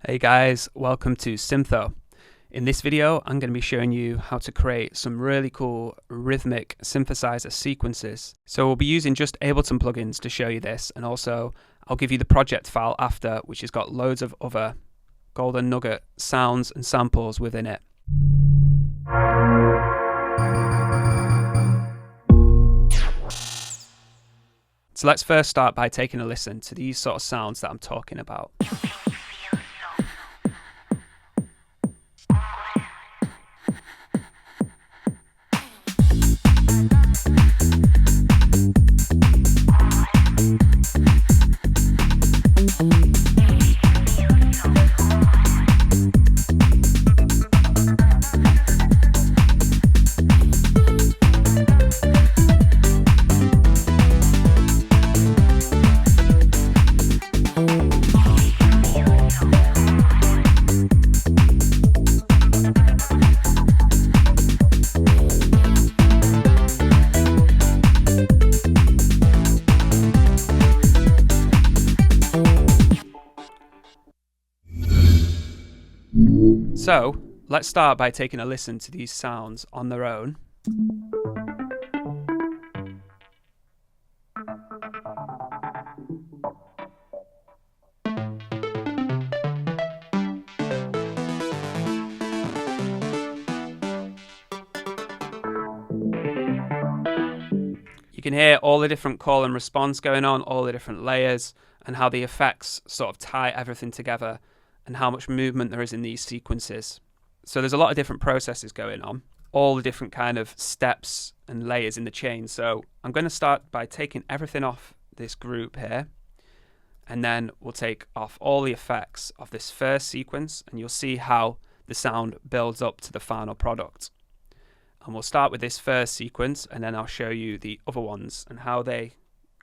Hey guys, welcome to SYNTHO. In this video, I'm going to be showing you how to create some really cool rhythmic synthesizer sequences. So we'll be using just Ableton plugins to show you this, and also I'll give you the project file after, which has got loads of other golden nugget sounds and samples within it. So let's first start by taking a listen to these sort of sounds that I'm talking about. So let's start by taking a listen to these sounds on their own. You can hear all the different call and response going on, all the different layers, and how the effects sort of tie everything together, and how much movement there is in these sequences. So there's a lot of different processes going on, all the different kind of steps and layers in the chain. So I'm going to start by taking everything off this group here, and then we'll take off all the effects of this first sequence, and you'll see how the sound builds up to the final product. And we'll start with this first sequence, and then I'll show you the other ones and how they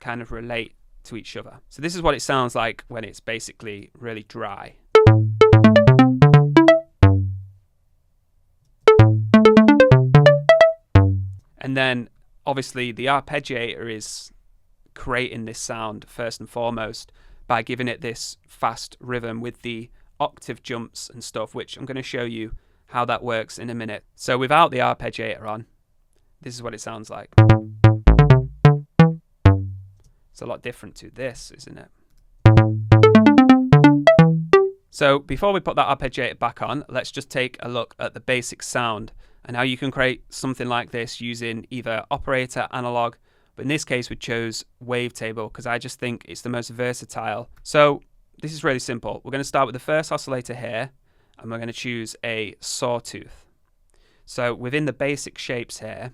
kind of relate to each other. So this is what it sounds like when it's basically really dry. And then obviously the arpeggiator is creating this sound first and foremost by giving it this fast rhythm with the octave jumps and stuff, which I'm going to show you how that works in a minute. So without the arpeggiator on, this is what it sounds like. It's a lot different to this, isn't it? So before we put that arpeggiator back on, let's just take a look at the basic sound and how you can create something like this using either operator, analog, but in this case we chose wavetable because I just think it's the most versatile. So this is really simple. We're going to start with the first oscillator here, and we're going to choose a sawtooth. So within the basic shapes here,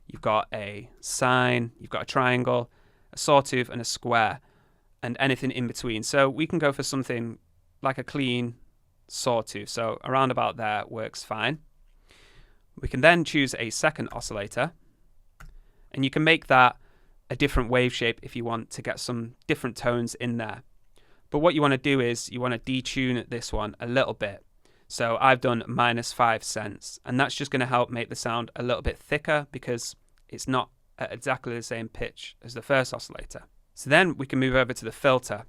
you've got a sine, you've got a triangle, a sawtooth, and a square, and anything in between. So we can go for something like a clean sawtooth. So around about there works fine. We can then choose a second oscillator, and you can make that a different wave shape if you want to get some different tones in there. But what you want to do is you want to detune this one a little bit. So I've done -5 cents, and that's just going to help make the sound a little bit thicker because it's not at exactly the same pitch as the first oscillator. So then we can move over to the filter.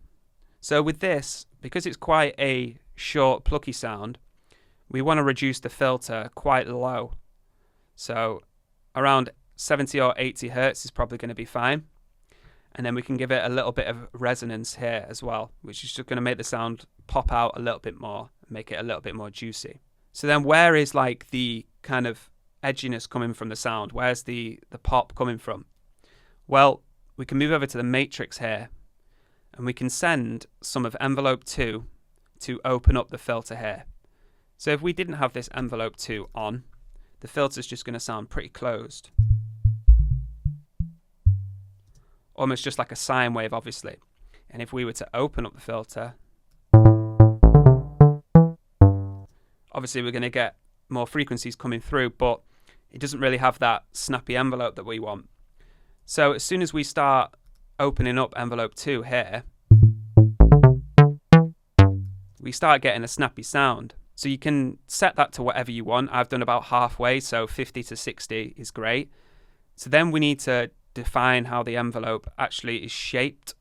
So with this, because it's quite a short plucky sound, we want to reduce the filter quite low. So around 70 or 80 hertz is probably going to be fine. And then we can give it a little bit of resonance here as well, which is just going to make the sound pop out a little bit more, make it a little bit more juicy. So then where is like the kind of edginess coming from the sound? Where's the pop coming from? Well, we can move over to the matrix here, and we can send some of envelope 2 to open up the filter here. So if we didn't have this envelope 2 on, the filter's just going to sound pretty closed. Almost just like a sine wave, obviously. And if we were to open up the filter, obviously we're going to get more frequencies coming through, but it doesn't really have that snappy envelope that we want. So as soon as we start opening up envelope 2 here, we start getting a snappy sound. So you can set that to whatever you want. I've done about halfway, so 50 to 60 is great. So then we need to define how the envelope actually is shaped.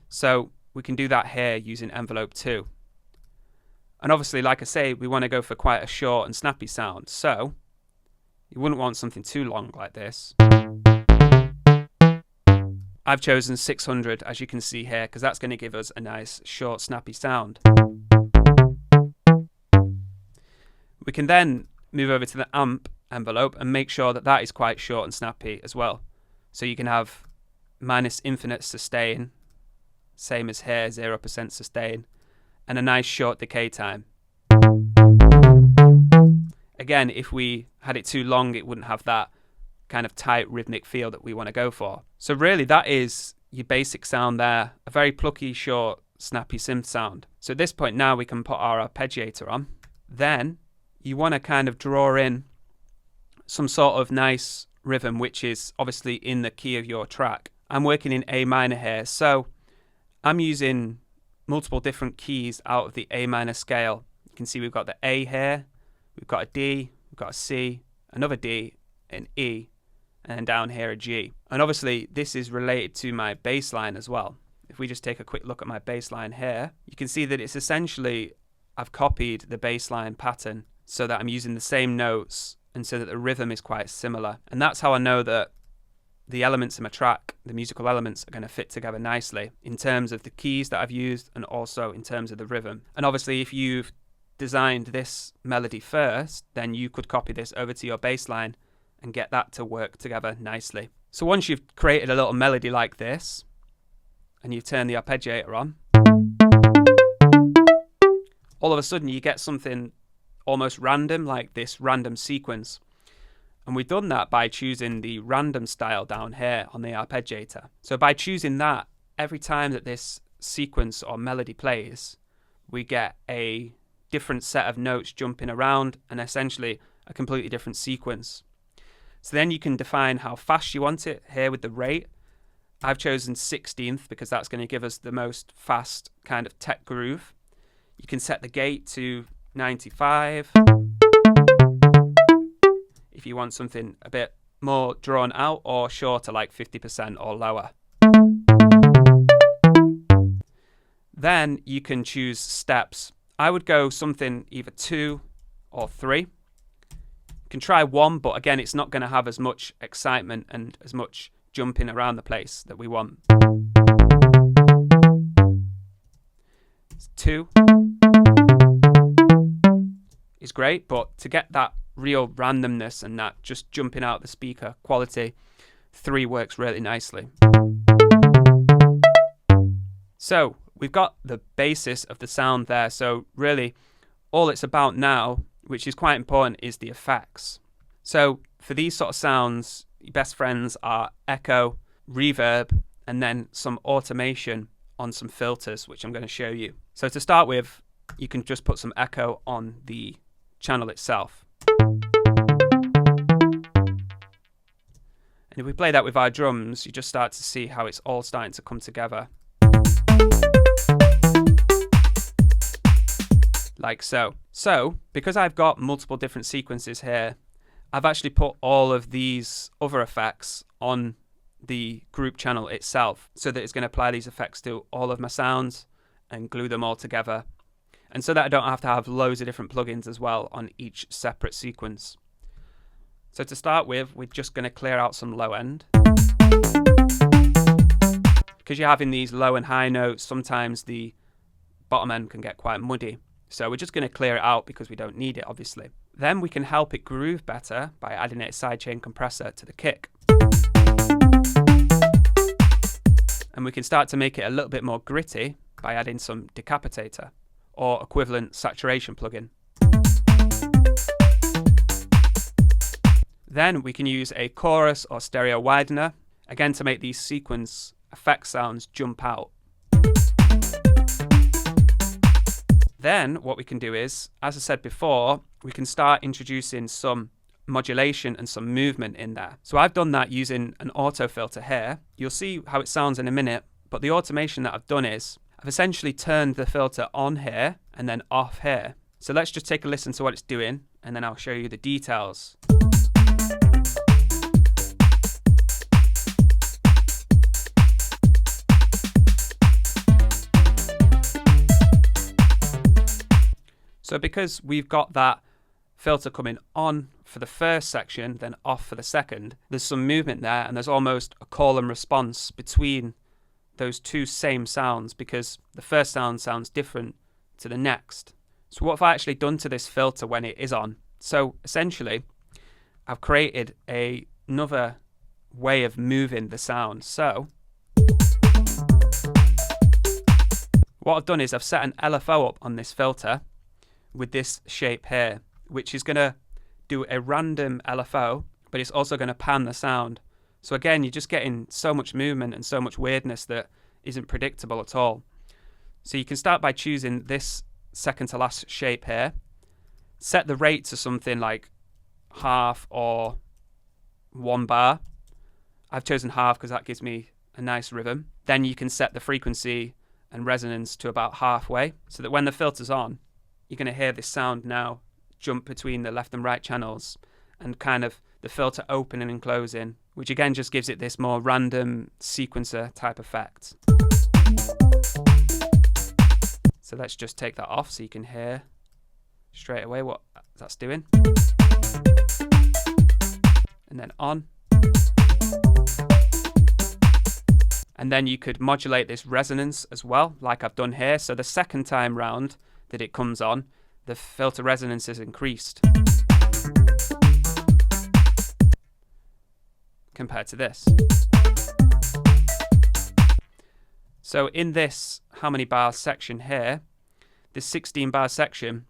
So we can do that here using envelope 2. And obviously, like I say, we want to go for quite a short and snappy sound. So you wouldn't want something too long like this. I've chosen 600, as you can see here, because that's going to give us a nice short snappy sound. We can then move over to the amp envelope and make sure that that is quite short and snappy as well. So you can have minus infinite sustain, same as here, 0% sustain, and a nice short decay time. Again, if we had it too long, it wouldn't have that kind of tight rhythmic feel that we want to go for. So really, that is your basic sound there, a very plucky, short, snappy synth sound. So at this point now, we can put our arpeggiator on. Then you want to kind of draw in some sort of nice rhythm, which is obviously in the key of your track. I'm working in A minor here, so I'm using multiple different keys out of the A minor scale. You can see we've got the A here, we've got a D, we've got a C, another D, an E, and then down here a G. And obviously this is related to my bass line as well. If we just take a quick look at my bass line here, you can see that it's essentially, I've copied the bass line pattern so that I'm using the same notes and so that the rhythm is quite similar. And that's how I know that the elements in my track, the musical elements, are going to fit together nicely in terms of the keys that I've used and also in terms of the rhythm. And obviously if you've designed this melody first, then you could copy this over to your bass line and get that to work together nicely. So once you've created a little melody like this and you've turned the arpeggiator on, all of a sudden you get something almost random, like this random sequence. And we've done that by choosing the random style down here on the arpeggiator. So by choosing that, every time that this sequence or melody plays, we get a different set of notes jumping around and essentially a completely different sequence. So then you can define how fast you want it here with the rate. I've chosen 16th because that's going to give us the most fast kind of tech groove. You can set the gate to 95. If you want something a bit more drawn out or shorter, like 50% or lower. Then you can choose steps. I would go something either 2 or 3. You can try 1, but again, it's not going to have as much excitement and as much jumping around the place that we want. 2 is great, but to get that real randomness and that just jumping out the speaker quality, 3 works really nicely. So we've got the basis of the sound there. So really all it's about now, which is quite important, is the effects. So for these sort of sounds, your best friends are echo, reverb, and then some automation on some filters, which I'm going to show you. So to start with, you can just put some echo on the channel itself. And if we play that with our drums, you just start to see how it's all starting to come together. Like so. So, because I've got multiple different sequences here, I've actually put all of these other effects on the group channel itself so that it's going to apply these effects to all of my sounds and glue them all together. And so that I don't have to have loads of different plugins as well on each separate sequence. So to start with, we're just going to clear out some low end. Because you're having these low and high notes, sometimes the bottom end can get quite muddy. So we're just going to clear it out because we don't need it, obviously. Then we can help it groove better by adding a sidechain compressor to the kick. And we can start to make it a little bit more gritty by adding some decapitator or equivalent saturation plugin. Then we can use a chorus or stereo widener, again to make these sequence effect sounds jump out. Then what we can do is, as I said before, we can start introducing some modulation and some movement in there. So I've done that using an auto filter here. You'll see how it sounds in a minute, but the automation that I've done is I've essentially turned the filter on here and then off here. So let's just take a listen to what it's doing and then I'll show you the details. So because we've got that filter coming on for the first section, then off for the second, there's some movement there, and there's almost a call and response between those two same sounds, because the first sound sounds different to the next. So what have I actually done to this filter when it is on? So essentially, I've created another way of moving the sound. So what I've done is I've set an LFO up on this filter with this shape here, which is going to do a random LFO, but it's also going to pan the sound. So again, you're just getting so much movement and so much weirdness that isn't predictable at all. So you can start by choosing this second to last shape here, set the rate to something like half or 1 bar. I've chosen half because that gives me a nice rhythm. Then you can set the frequency and resonance to about halfway, so that when the filter's on, you're going to hear this sound now jump between the left and right channels, and kind of the filter opening and closing, which again just gives it this more random sequencer type effect. So let's just take that off so you can hear straight away what that's doing. And then on. And then you could modulate this resonance as well, like I've done here. So the second time round that it comes on, the filter resonance is increased compared to this. So in this how many bars section here, this 16 bar section,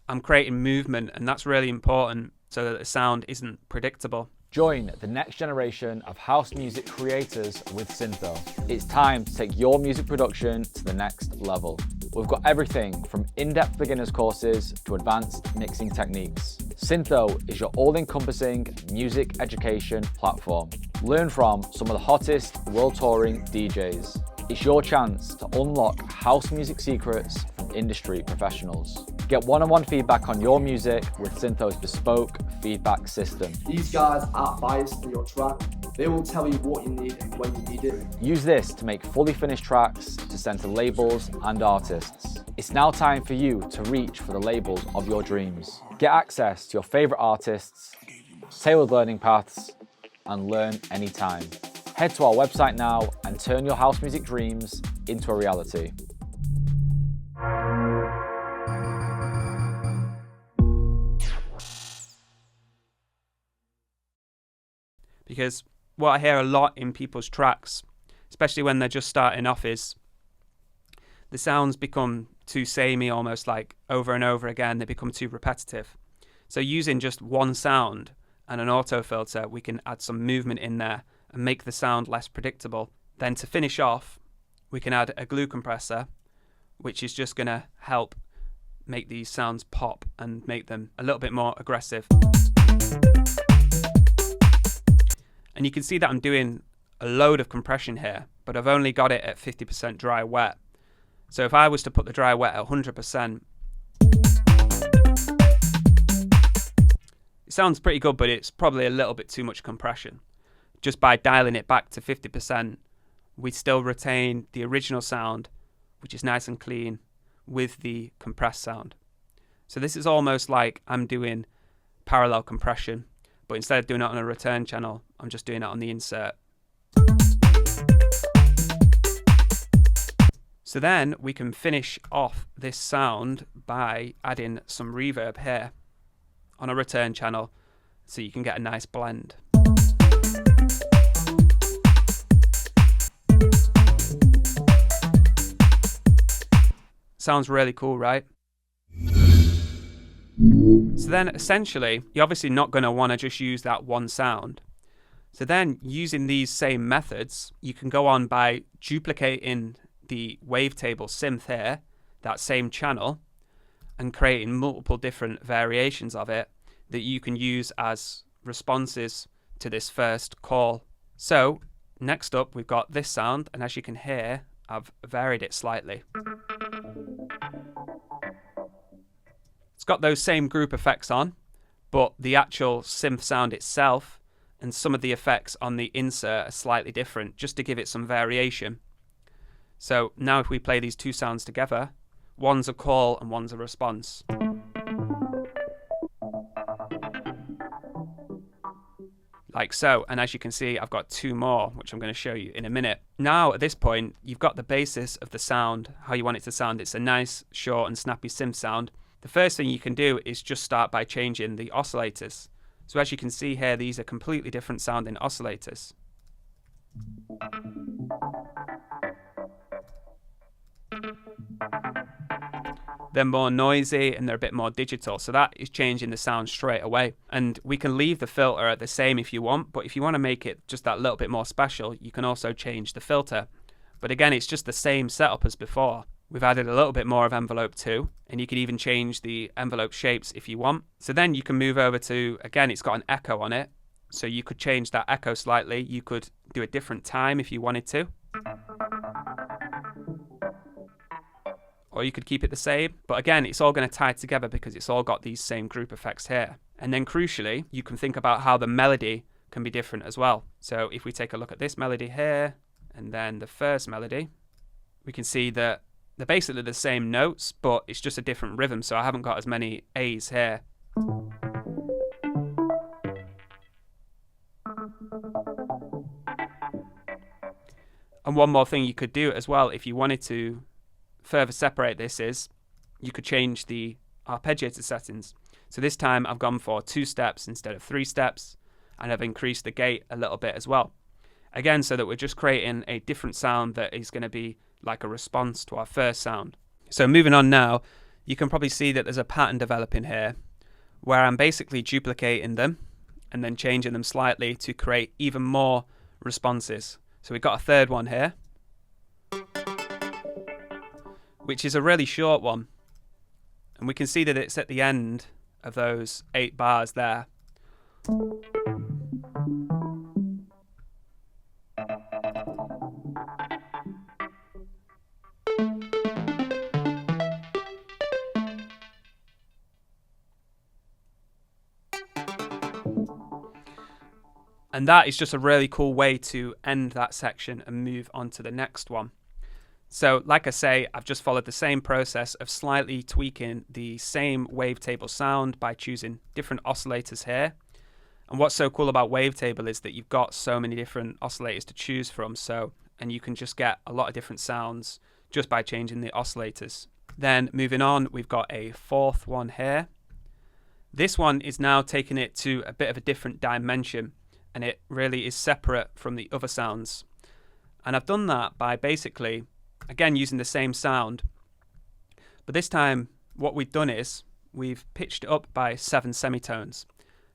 I'm creating movement, and that's really important so that the sound isn't predictable. Join the next generation of house music creators with SYNTHO. It's time to take your music production to the next level. We've got everything from in-depth beginners courses to advanced mixing techniques. SYNTHO is your all-encompassing music education platform. Learn from some of the hottest world-touring DJs. It's your chance to unlock house music secrets from industry professionals. Get one-on-one feedback on your music with SYNTHO's bespoke feedback system. These guys aren't biased in your track. They will tell you what you need and when you need it. Use this to make fully finished tracks to send to labels and artists. It's now time for you to reach for the labels of your dreams. Get access to your favorite artists, tailored learning paths, and learn anytime. Head to our website now and turn your house music dreams into a reality. Because what I hear a lot in people's tracks, especially when they're just starting off, is the sounds become too samey, almost like over and over again. They become too repetitive. So using just one sound and an auto filter, we can add some movement in there and make the sound less predictable. Then to finish off, we can add a glue compressor, which is just going to help make these sounds pop and make them a little bit more aggressive. And you can see that I'm doing a load of compression here, but I've only got it at 50% dry wet. So if I was to put the dry wet at 100%, it sounds pretty good, but it's probably a little bit too much compression. Just by dialing it back to 50%, we still retain the original sound, which is nice and clean, with the compressed sound. So this is almost like I'm doing parallel compression, but instead of doing it on a return channel, I'm just doing it on the insert. So then we can finish off this sound by adding some reverb here on a return channel, so you can get a nice blend. Sounds really cool, right? So then essentially, you're obviously not going to want to just use that one sound. So then using these same methods, you can go on by duplicating the wavetable synth here, that same channel, and creating multiple different variations of it that you can use as responses to this first call. So next up, we've got this sound, and as you can hear, I've varied it slightly. It's got those same group effects on, but the actual synth sound itself and some of the effects on the insert are slightly different, just to give it some variation. So now if we play these two sounds together, One's a call and one's a response. Like so, and as you can see, I've got two more, which I'm going to show you in a minute. Now, at this point, you've got the basis of the sound, how you want it to sound. It's a nice, short and snappy synth sound. The first thing you can do is just start by changing the oscillators. So as you can see here, these are completely different sounding oscillators. They're more noisy and they're a bit more digital, so that is changing the sound straight away. And we can leave the filter at the same if you want, but if you want to make it just that little bit more special, you can also change the filter. But again, it's just the same setup as before. We've added a little bit more of envelope too, and you can even change the envelope shapes if you want. So then you can move over to, again, it's got an echo on it, so you could change that echo slightly. You could do a different time if you wanted to. Or you could keep it the same. But again, it's all going to tie together because it's all got these same group effects here. And then crucially, you can think about how the melody can be different as well. So if we take a look at this melody here, and then the first melody, we can see that they're basically the same notes, but it's just a different rhythm. So I haven't got as many A's here. And one more thing you could do as well, if you wanted to further separate this, is you could change the arpeggiator settings. So this time I've gone for 2 steps instead of 3 steps, and I've increased the gate a little bit as well. Again, so that we're just creating a different sound that is going to be like a response to our first sound. So moving on now, you can probably see that there's a pattern developing here where I'm basically duplicating them and then changing them slightly to create even more responses. So we've got a third one here, which is a really short one. And we can see that it's at the end of those 8 bars there. And that is just a really cool way to end that section and move on to the next one. So like I say, I've just followed the same process of slightly tweaking the same wavetable sound by choosing different oscillators here. And what's so cool about wavetable is that you've got so many different oscillators to choose from. And you can just get a lot of different sounds just by changing the oscillators. Then moving on, we've got a fourth one here. This one is now taking it to a bit of a different dimension, and it really is separate from the other sounds. And I've done that by basically, again, using the same sound, but this time what we've done is we've pitched it up by 7 semitones.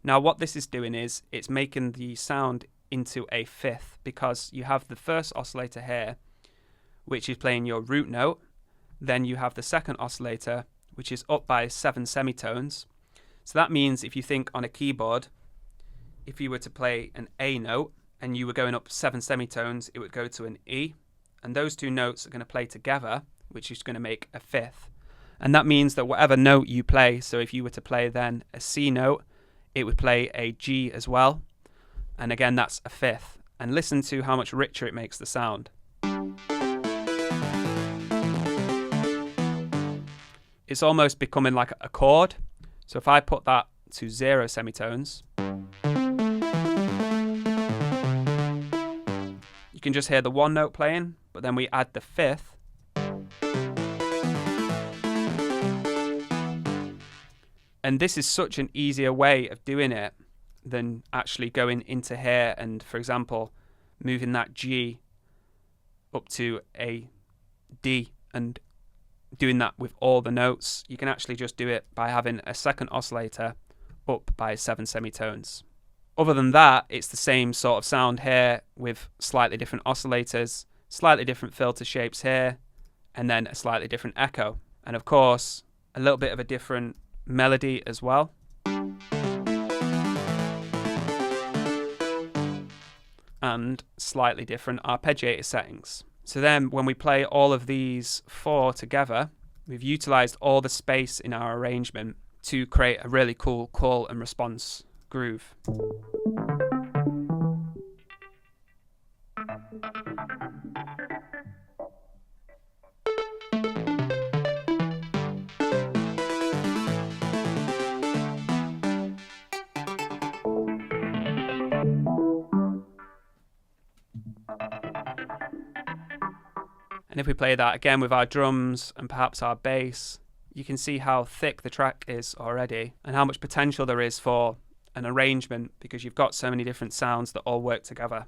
Now what this is doing is it's making the sound into a fifth, because you have the first oscillator here, which is playing your root note. Then you have the second oscillator, which is up by 7 semitones. So that means if you think on a keyboard, if you were to play an A note and you were going up 7 semitones, it would go to an E. And those two notes are going to play together, which is going to make a fifth. And that means that whatever note you play, so if you were to play then a C note, it would play a G as well. And again, that's a fifth. And listen to how much richer it makes the sound. It's almost becoming like a chord. So if I put that to 0 semitones, you can just hear the one note playing, but then we add the fifth. And this is such an easier way of doing it than actually going into here and, for example, moving that G up to a D and doing that with all the notes. You can actually just do it by having a second oscillator up by 7 semitones. Other than that, it's the same sort of sound here with slightly different oscillators, slightly different filter shapes here, and then a slightly different echo. And of course, a little bit of a different melody as well. And slightly different arpeggiator settings. So then when we play all of these 4 together, we've utilized all the space in our arrangement to create a really cool call and response groove. And if we play that again with our drums and perhaps our bass, you can see how thick the track is already and how much potential there is for an arrangement, because you've got so many different sounds that all work together.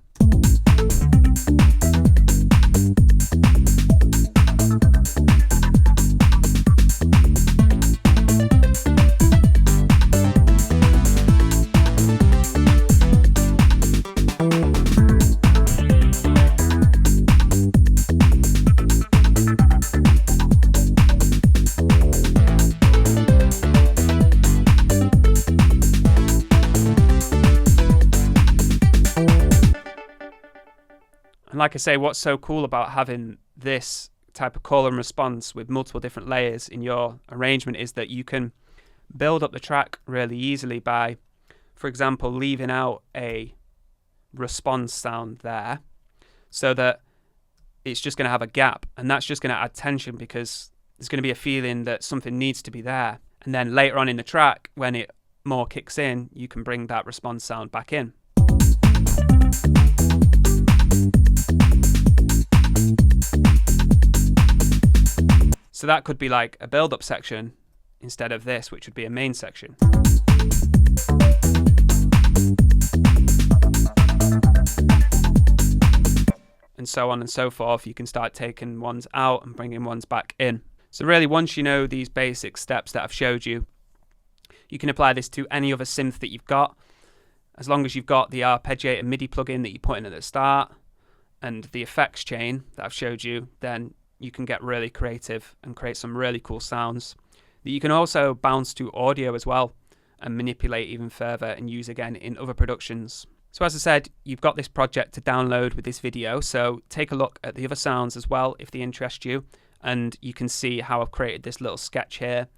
And like I say, what's so cool about having this type of call and response with multiple different layers in your arrangement is that you can build up the track really easily by, for example, leaving out a response sound there so that it's just going to have a gap, and that's just going to add tension because there's going to be a feeling that something needs to be there. And then later on in the track, when it more kicks in, you can bring that response sound back in. So that could be like a build-up section instead of this, which would be a main section. And so on and so forth. You can start taking ones out and bringing ones back in. So really, once you know these basic steps that I've showed you, you can apply this to any other synth that you've got. As long as you've got the arpeggiator MIDI plugin that you put in at the start and the effects chain that I've showed you, then you can get really creative and create some really cool sounds that you can also bounce to audio as well and manipulate even further and use again in other productions. So as I said, you've got this project to download with this video, so take a look at the other sounds as well if they interest you, and you can see how I've created this little sketch here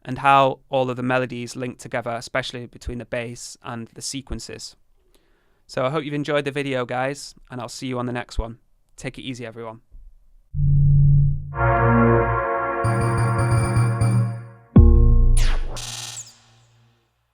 and how all of the melodies link together, especially between the bass and the sequences. So I hope you've enjoyed the video, guys, and I'll see you on the next one. Take it easy, everyone.